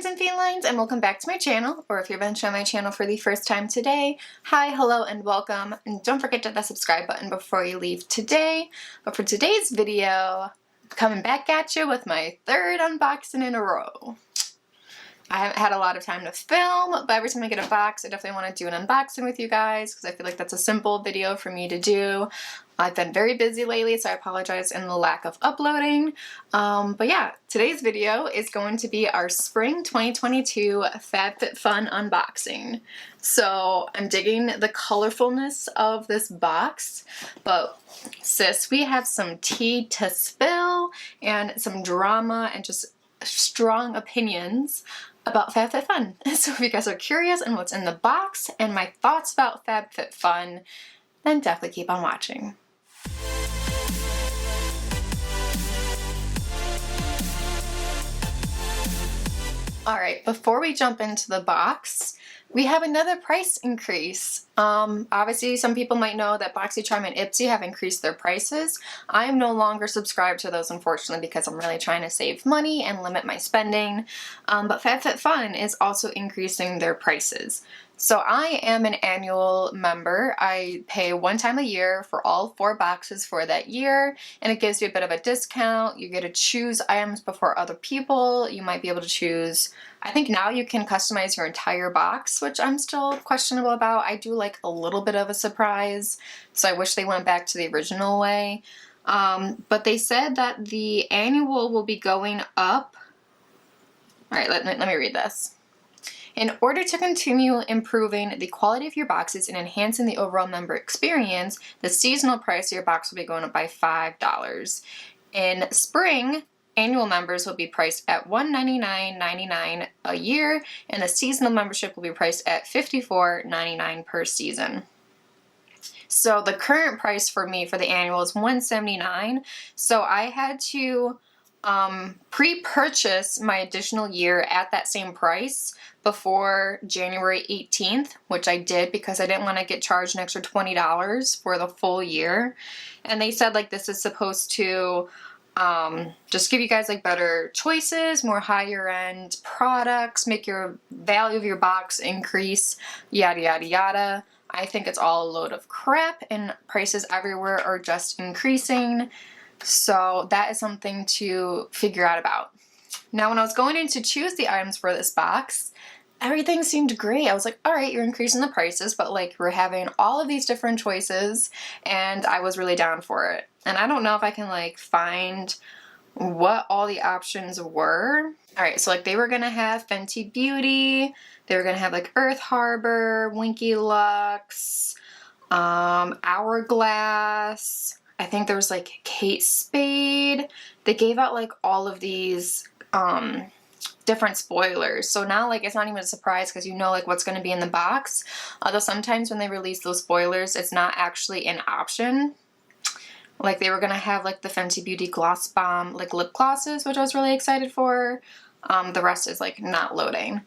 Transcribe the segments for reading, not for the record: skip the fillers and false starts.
felines and felines, and welcome back to my channel, or if you're venturing on my channel for the first time today, hi, hello, and welcome. And don't forget to hit the subscribe button before you leave today. But for today's video, I'm coming back at you with my third unboxing in a row. I haven't had a lot of time to film, but every time I get a box, I definitely want to do an unboxing with you guys because I feel like that's a simple video for me to do. I've been very busy lately, so I apologize in the lack of uploading. But yeah, today's video is going to be our Spring 2022 FabFitFun unboxing. So I'm digging the colorfulness of this box, but sis, we have some tea to spill and some drama and just strong opinions about FabFitFun. So if you guys are curious on what's in the box and my thoughts about FabFitFun, then definitely keep on watching. Alright, before we jump into the box, we have another price increase. Obviously some people might know that BoxyCharm and Ipsy have increased their prices. I am no longer subscribed to those, unfortunately, because I'm really trying to save money and limit my spending. But FabFitFun is also increasing their prices. So I am an annual member. I pay one time a year for all 4 boxes for that year, and it gives you a bit of a discount. You get to choose items before other people. You might be able to choose, I think now you can customize your entire box, which I'm still questionable about. I do like a little bit of a surprise, so I wish they went back to the original way. But they said that the annual will be going up. All right, let me read this. In order to continue improving the quality of your boxes and enhancing the overall member experience, the seasonal price of your box will be going up by $5. In spring, annual members will be priced at $199.99 a year, and the seasonal membership will be priced at $54.99 per season. So the current price for me for the annual is $179. So I had to pre-purchase my additional year at that same price before January 18th, which I did because I didn't want to get charged an extra $20 for the full year. And they said like this is supposed to just give you guys like better choices, more higher end products, make your value of your box increase, yada yada yada. I think it's all a load of crap and prices everywhere are just increasing. So that is something to figure out about. Now when I was going in to choose the items for this box, everything seemed great. I was like, all right, you're increasing the prices, but like we're having all of these different choices and I was really down for it. And I don't know if I can like find what all the options were. All right, so like they were gonna have Fenty Beauty, they were gonna have like Earth Harbor, Winky Lux, Hourglass, I think there was like Kate Spade. They gave out like all of these different spoilers. So now like it's not even a surprise because you know like what's going to be in the box. Although sometimes when they release those spoilers, it's not actually an option. Like they were going to have like the Fenty Beauty Gloss Bomb like lip glosses, which I was really excited for. The rest is like not loading.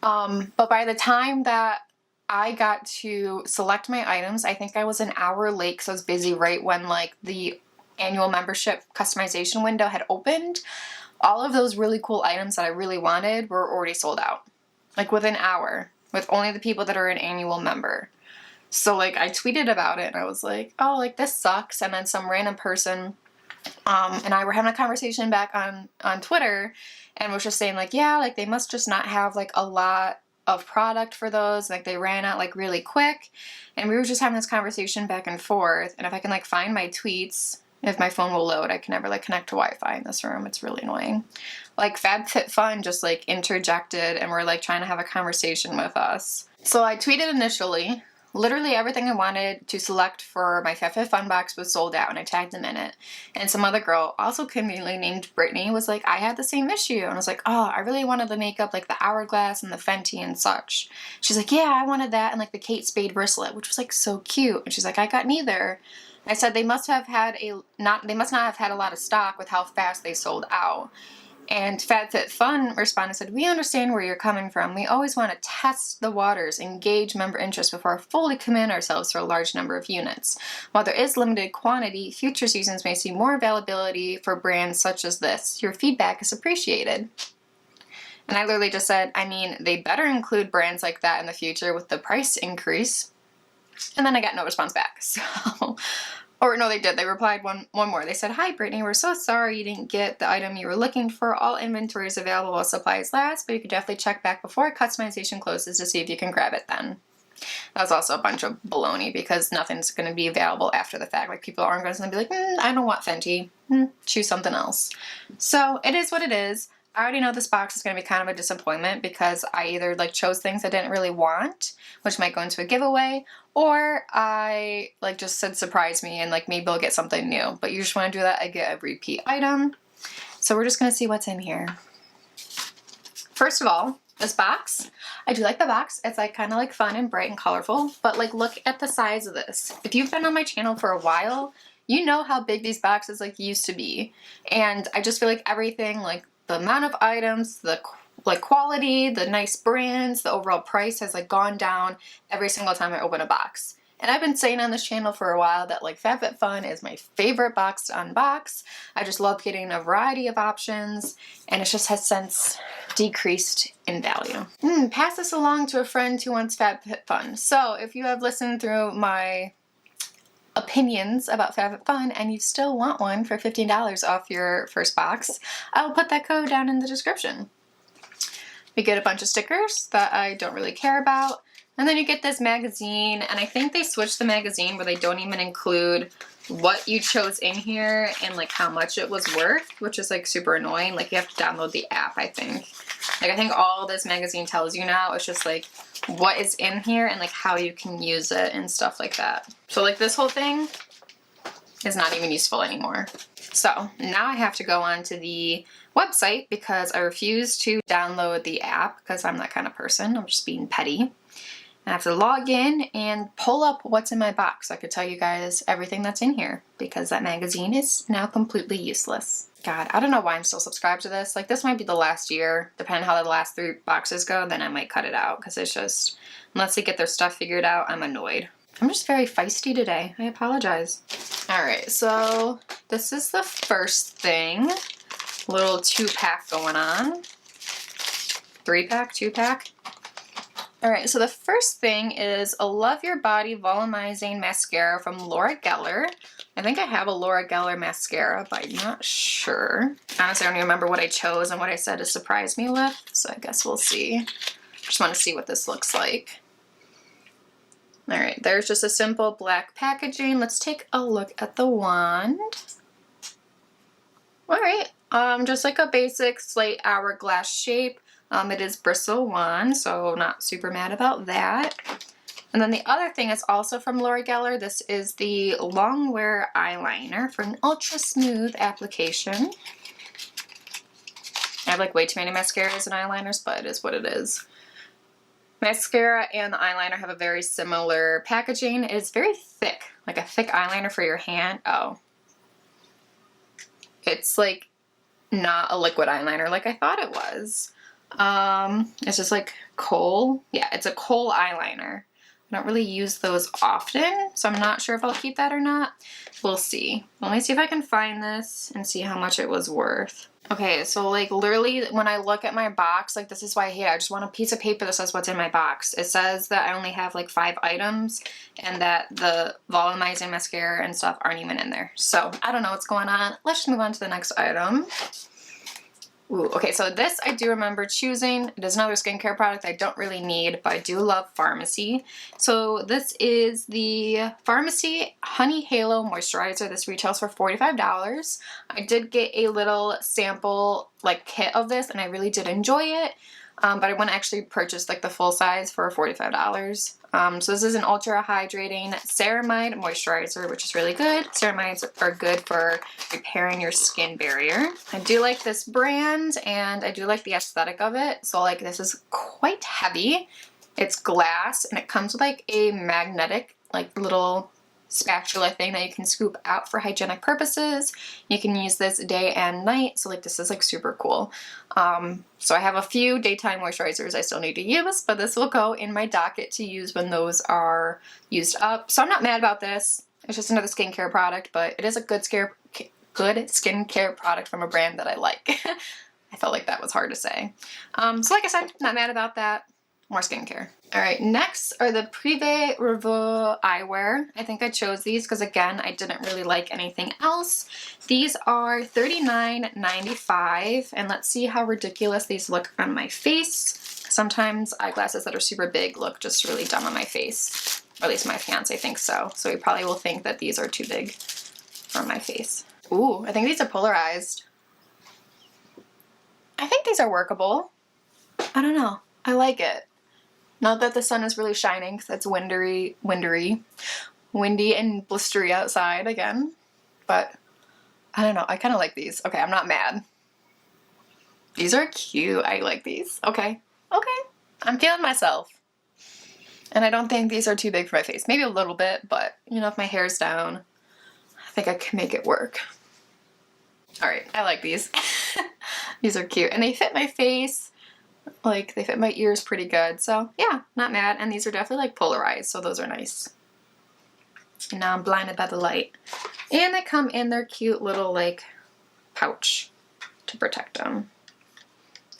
But by the time that I got to select my items, I think I was an hour late because I was busy right when like the annual membership customization window had opened. All of those really cool items that I really wanted were already sold out. Like within an hour, with only the people that are an annual member. So like I tweeted about it and I was like, oh, like this sucks. And then some random person and I were having a conversation back on Twitter and was just saying like, yeah, like they must just not have like a lot of product for those, like they ran out like really quick, and we were just having this conversation back and forth. And if I can like find my tweets, if my phone will load, I can never like connect to Wi-Fi in this room. It's really annoying. Like FabFitFun just like interjected and were like trying to have a conversation with us. So I tweeted initially, literally everything I wanted to select for my FabFitFun box was sold out, and I tagged them in it. And some other girl, also conveniently named Brittany, was like, I had the same issue. And I was like, oh, I really wanted the makeup, like the Hourglass and the Fenty and such. She's like, yeah, I wanted that and like the Kate Spade bracelet, which was like so cute. And she's like, I got neither. I said they must not have had a lot of stock with how fast they sold out. And FabFitFun responded and said, we understand where you're coming from. We always want to test the waters and gauge member interest before fully commit ourselves to a large number of units. While there is limited quantity, future seasons may see more availability for brands such as this. Your feedback is appreciated. And I literally just said, I mean, they better include brands like that in the future with the price increase. And then I got no response back. So, or no, they did. They replied one more. They said, hi, Brittany, we're so sorry you didn't get the item you were looking for. All inventory is available while supplies last, but you could definitely check back before customization closes to see if you can grab it then. That was also a bunch of baloney because nothing's going to be available after the fact. Like, people aren't going to be like, I don't want Fenty. Choose something else. So it is what it is. I already know this box is going to be kind of a disappointment because I either like chose things I didn't really want, which might go into a giveaway, or I like just said surprise me and like maybe I'll get something new. But you just want to do that, I get a repeat item. So we're just going to see what's in here. First of all, this box, I do like the box. It's like kind of like fun and bright and colorful, but like look at the size of this. If you've been on my channel for a while, you know how big these boxes like used to be. And I just feel like everything, like the amount of items, the like quality, the nice brands, the overall price has like gone down every single time I open a box. And I've been saying on this channel for a while that like FabFitFun is my favorite box to unbox. I just love getting a variety of options, and it just has since decreased in value. Pass this along to a friend who wants FabFitFun. So if you have listened through my opinions about FabFitFun and you still want one for $15 off your first box, I will put that code down in the description. You get a bunch of stickers that I don't really care about, and then you get this magazine, and I think they switched the magazine where they don't even include what you chose in here and like how much it was worth, which is like super annoying. Like you have to download the app, I think. Like I think all this magazine tells you now is just like what is in here and like how you can use it and stuff like that. So like this whole thing is not even useful anymore. So now I have to go onto the website because I refuse to download the app because I'm that kind of person. I'm just being petty. I have to log in and pull up what's in my box. I could tell you guys everything that's in here because that magazine is now completely useless. God, I don't know why I'm still subscribed to this. Like this might be the last year. Depending on how the last 3 boxes go, then I might cut it out because it's just, unless they get their stuff figured out, I'm annoyed. I'm just very feisty today. I apologize. All right, so this is the first thing. Little 2-pack going on. 3-pack, 2-pack. All right, so the first thing is a Love Your Body Volumizing Mascara from Laura Geller. I think I have a Laura Geller mascara, but I'm not sure. Honestly, I don't even remember what I chose and what I said to surprise me with, so I guess we'll see. Just want to see what this looks like. All right, there's just a simple black packaging. Let's take a look at the wand. All right, just like a basic slate hourglass shape. It is bristle wand, so not super mad about that. And then the other thing is also from Laura Geller. This is the Long Wear Eyeliner for an ultra smooth application. I have like way too many mascaras and eyeliners, but it is what it is. Mascara and the eyeliner have a very similar packaging. It is very thick, like a thick eyeliner for your hand. Oh. It's like not a liquid eyeliner like I thought it was. It's just like kohl. Yeah, it's a kohl eyeliner. I don't really use those often, so I'm not sure if I'll keep that or not. We'll see. Let me see if I can find this and see how much it was worth. Okay, so like literally when I look at my box, like this is why I hate it. I just want a piece of paper that says what's in my box. It says that I only have like 5 items and that the volumizing mascara and stuff aren't even in there. So I don't know what's going on. Let's just move on to the next item. Ooh, okay, so this I do remember choosing. It is another skincare product I don't really need, but I do love Pharmacy. So this is the Pharmacy Honey Halo Moisturizer. This retails for $45. I did get a little sample like kit of this and I really did enjoy it. But I wouldn't actually purchase like the full size for $45. So this is an ultra hydrating ceramide moisturizer, which is really good. Ceramides are good for repairing your skin barrier. I do like this brand and I do like the aesthetic of it. So like this is quite heavy. It's glass and it comes with like a magnetic like little spatula thing that you can scoop out for hygienic purposes. You can use this day and night, so like this is like super cool. So I have a few daytime moisturizers I still need to use, but this will go in my docket to use when those are used up. So I'm not mad about this. It's just another skincare product, but it is a good skincare product from a brand that I like. I I felt like that was hard to say. So like I said, not mad about that. More skincare. All right, next are the Privé Revue eyewear. I think I chose these because, again, I didn't really like anything else. These are $39.95, and let's see how ridiculous these look on my face. Sometimes eyeglasses that are super big look just really dumb on my face. Or at least my fiance thinks so. So he probably will think that these are too big for my face. Ooh, I think these are polarized. I think these are workable. I don't know. I like it. Not that the sun is really shining because it's windy and blistery outside again. But I don't know. I kind of like these. Okay, I'm not mad. These are cute. I like these. Okay. Okay. I'm feeling myself. And I don't think these are too big for my face. Maybe a little bit, but you know, if my hair's down, I think I can make it work. All right. I like these. These are cute. And they fit my face. Like, they fit my ears pretty good. So, yeah, not mad. And these are definitely, like, polarized. So those are nice. And now I'm blinded by the light. And they come in their cute little, like, pouch to protect them.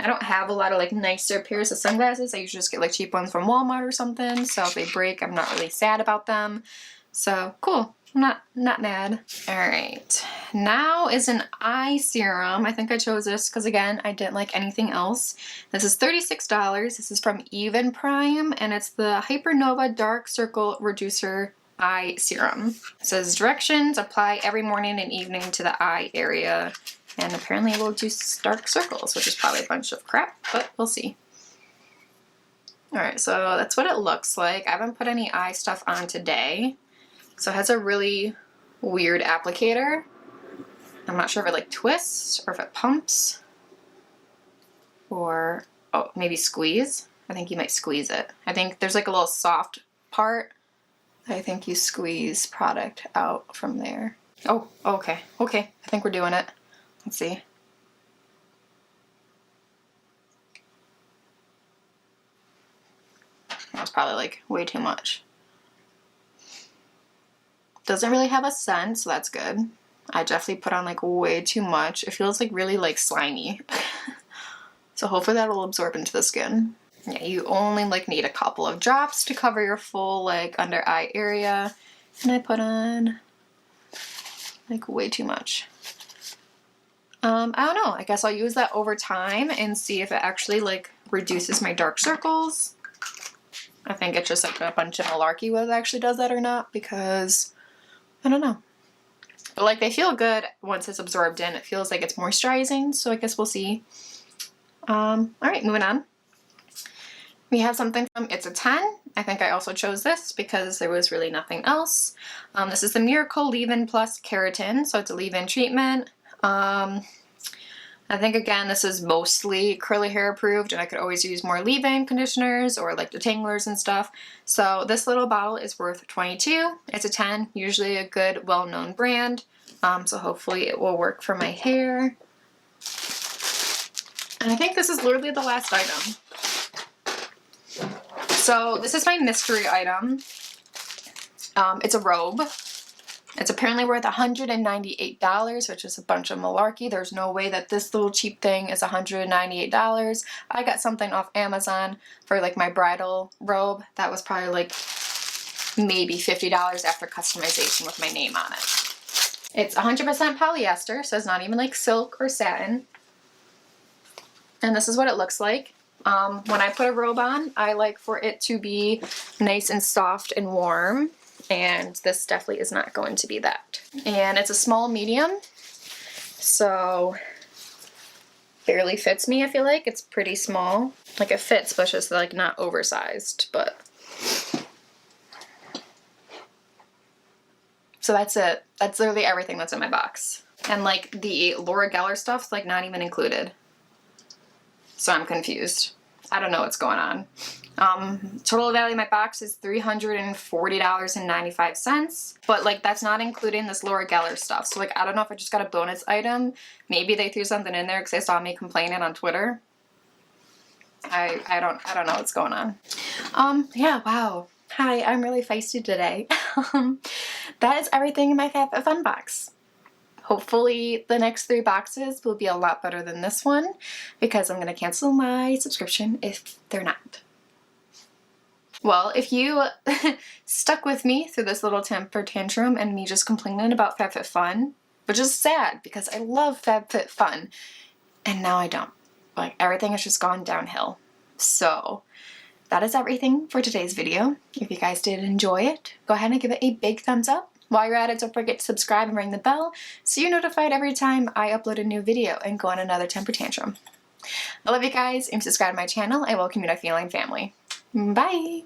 I don't have a lot of, like, nicer pairs of sunglasses. I usually just get, like, cheap ones from Walmart or something. So if they break, I'm not really sad about them. So, cool. I'm not mad. All right. Now is an eye serum. I think I chose this because, again, I didn't like anything else. This is $36. This is from Even Prime, and it's the Hypernova Dark Circle Reducer Eye Serum. It says directions, apply every morning and evening to the eye area, and apparently it will reduce dark circles, which is probably a bunch of crap, but we'll see. All right, so that's what it looks like. I haven't put any eye stuff on today. So it has a really weird applicator. I'm not sure if it like twists or if it pumps or, oh, maybe squeeze. I think you might squeeze it. I think there's like a little soft part. I think you squeeze product out from there. Oh, okay. Okay. I think we're doing it. Let's see. That was probably like way too much. Doesn't really have a scent, so that's good. I definitely put on like way too much. It feels like really like slimy. So hopefully that'll absorb into the skin. Yeah, you only like need a couple of drops to cover your full like under eye area. And I put on like way too much. I don't know. I guess I'll use that over time and see if it actually like reduces my dark circles. I think it's just like a bunch of malarkey whether it actually does that or not because I don't know. But like they feel good once it's absorbed in. It feels like it's moisturizing, so I guess we'll see. All right, moving on. We have something from It's a 10. I think I also chose this because there was really nothing else. This is the Miracle Leave-In Plus Keratin, so it's a leave-in treatment. I think, again, this is mostly curly hair approved, and I could always use more leave-in conditioners or like detanglers and stuff. So this little bottle is worth $22. It's a 10, usually a good, well-known brand. So hopefully it will work for my hair. And I think this is literally the last item. So this is my mystery item. It's a robe. It's apparently worth $198, which is a bunch of malarkey. There's no way that this little cheap thing is $198. I got something off Amazon for like my bridal robe. That was probably like maybe $50 after customization with my name on it. It's 100% polyester, so it's not even like silk or satin. And this is what it looks like. When I put a robe on, I like for it to be nice and soft and warm. And this definitely is not going to be that. And it's a small medium, so barely fits me, I feel like. It's pretty small. Like it fits, but just like not oversized, but. So that's it. That's literally everything that's in my box. And like the Laura Geller stuff's like not even included. So I'm confused. I don't know what's going on. Total value of my box is $340.95, but like that's not including this Laura Geller stuff. So like I don't know if I just got a bonus item. Maybe they threw something in there because they saw me complaining on Twitter. I don't know what's going on. Yeah, wow. Hi, I'm really feisty today. That is everything in my FabFitFun box. hopefully the next 3 boxes will be a lot better than this one, because I'm gonna cancel my subscription if they're not. Well, if you stuck with me through this little temper tantrum and me just complaining about FabFitFun, which is sad because I love FabFitFun, and now I don't. Like, everything has just gone downhill. So that is everything for today's video. If you guys did enjoy it, go ahead and give it a big thumbs up. While you're at it, don't forget to subscribe and ring the bell so you're notified every time I upload a new video and go on another temper tantrum. I love you guys, and subscribe to my channel. I welcome you to my feline family. Bye!